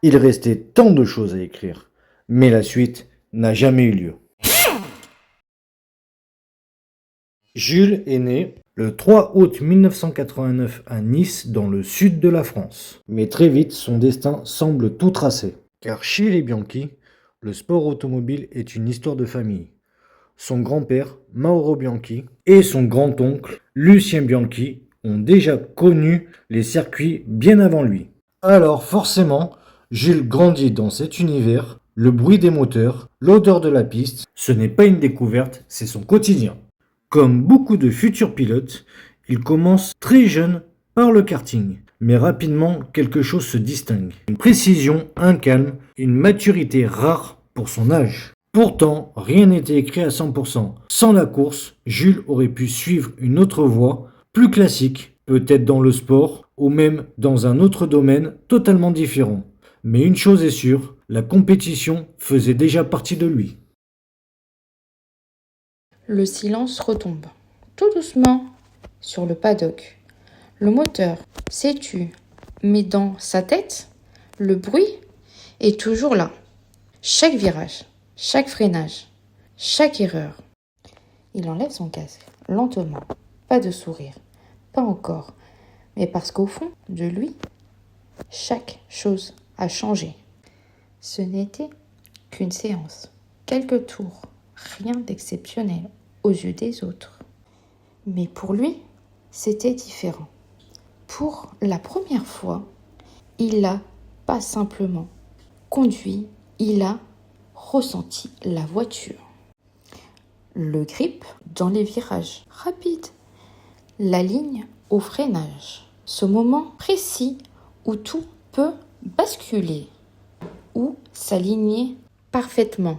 Il restait tant de choses à écrire, mais la suite n'a jamais eu lieu. Jules est né le 3 août 1989 à Nice, dans le sud de la France. Mais très vite, son destin semble tout tracé. Car chez les Bianchi, le sport automobile est une histoire de famille. Son grand-père, Mauro Bianchi, et son grand-oncle, Lucien Bianchi, ont déjà connu les circuits bien avant lui. Alors forcément, Jules grandit dans cet univers, le bruit des moteurs, l'odeur de la piste, ce n'est pas une découverte, c'est son quotidien. Comme beaucoup de futurs pilotes, il commence très jeune par le karting. Mais rapidement, quelque chose se distingue. Une précision, un calme, une maturité rare pour son âge. Pourtant, rien n'était écrit à 100%. Sans la course, Jules aurait pu suivre une autre voie, plus classique, peut-être dans le sport, ou même dans un autre domaine totalement différent. Mais une chose est sûre, la compétition faisait déjà partie de lui. Le silence retombe, tout doucement, sur le paddock. Le moteur s'étue, mais dans sa tête, le bruit est toujours là. Chaque virage, chaque freinage, chaque erreur. Il enlève son casque, lentement, pas de sourire, pas encore, mais parce qu'au fond de lui, chaque chose a changé. Ce n'était qu'une séance, quelques tours, rien d'exceptionnel aux yeux des autres. Mais pour lui, c'était différent. Pour la première fois, il n'a pas simplement conduit, il a ressenti la voiture. Le grip dans les virages rapides, la ligne au freinage, ce moment précis où tout peut basculer, où s'aligner parfaitement.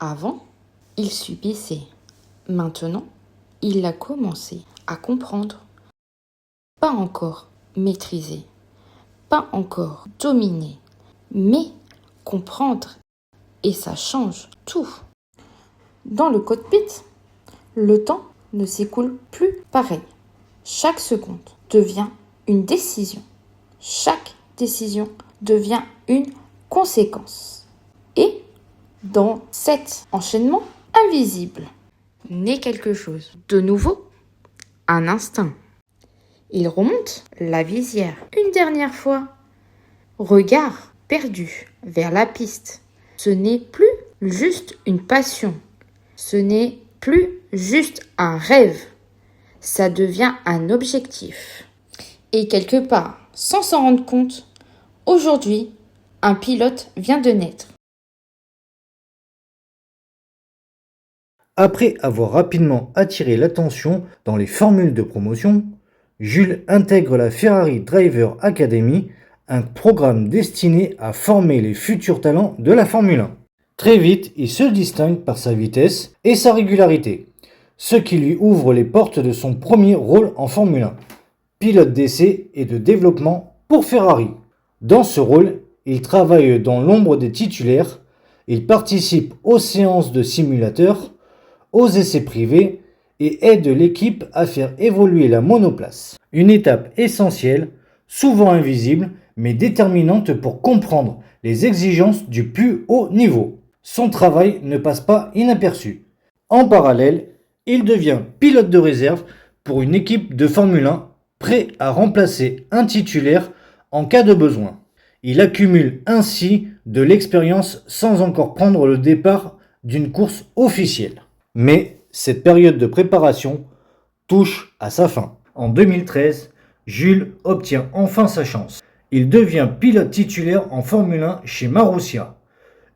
Avant, il subissait. Maintenant, il a commencé à comprendre. Pas encore maîtriser, pas encore dominer, mais comprendre. Et ça change tout. Dans le cockpit, le temps ne s'écoule plus pareil. Chaque seconde devient une décision. Chaque décision devient une conséquence. Et dans cet enchaînement invisible, naît quelque chose de nouveau, un instinct. Il remonte la visière une dernière fois. Regard perdu vers la piste. Ce n'est plus juste une passion. Ce n'est plus juste un rêve. Ça devient un objectif. Et quelque part, sans s'en rendre compte, aujourd'hui, un pilote vient de naître. Après avoir rapidement attiré l'attention dans les formules de promotion, Jules intègre la Ferrari Driver Academy, un programme destiné à former les futurs talents de la Formule 1. Très vite, il se distingue par sa vitesse et sa régularité, ce qui lui ouvre les portes de son premier rôle en Formule 1, pilote d'essai et de développement pour Ferrari. Dans ce rôle, il travaille dans l'ombre des titulaires, il participe aux séances de simulateurs, aux essais privés et aide l'équipe à faire évoluer la monoplace. Une étape essentielle, souvent invisible, mais déterminante pour comprendre les exigences du plus haut niveau. Son travail ne passe pas inaperçu. En parallèle, il devient pilote de réserve pour une équipe de Formule 1 prêt à remplacer un titulaire en cas de besoin. Il accumule ainsi de l'expérience sans encore prendre le départ d'une course officielle. Mais cette période de préparation touche à sa fin. En 2013, Jules obtient enfin sa chance. Il devient pilote titulaire en Formule 1 chez Marussia,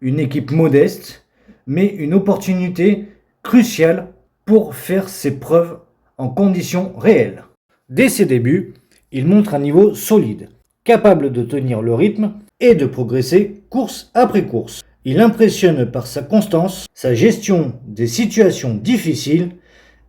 une équipe modeste, mais une opportunité cruciale pour faire ses preuves en conditions réelles. Dès ses débuts, il montre un niveau solide, capable de tenir le rythme et de progresser course après course. Il impressionne par sa constance, sa gestion des situations difficiles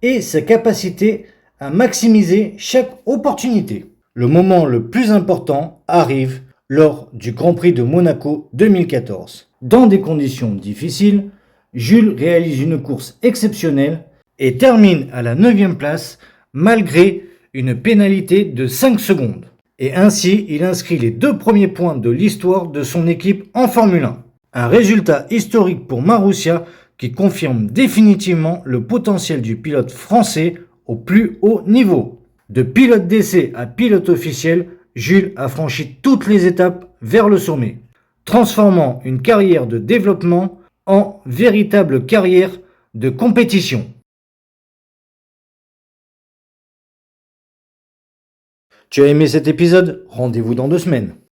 et sa capacité à maximiser chaque opportunité. Le moment le plus important arrive lors du Grand Prix de Monaco 2014. Dans des conditions difficiles, Jules réalise une course exceptionnelle et termine à la 9e place malgré une pénalité de 5 secondes. Et ainsi, il inscrit les 2 premiers points de l'histoire de son équipe en Formule 1. Un résultat historique pour Marussia qui confirme définitivement le potentiel du pilote français au plus haut niveau. De pilote d'essai à pilote officiel, Jules a franchi toutes les étapes vers le sommet, transformant une carrière de développement en véritable carrière de compétition. Tu as aimé cet épisode? Rendez-vous dans 2 semaines.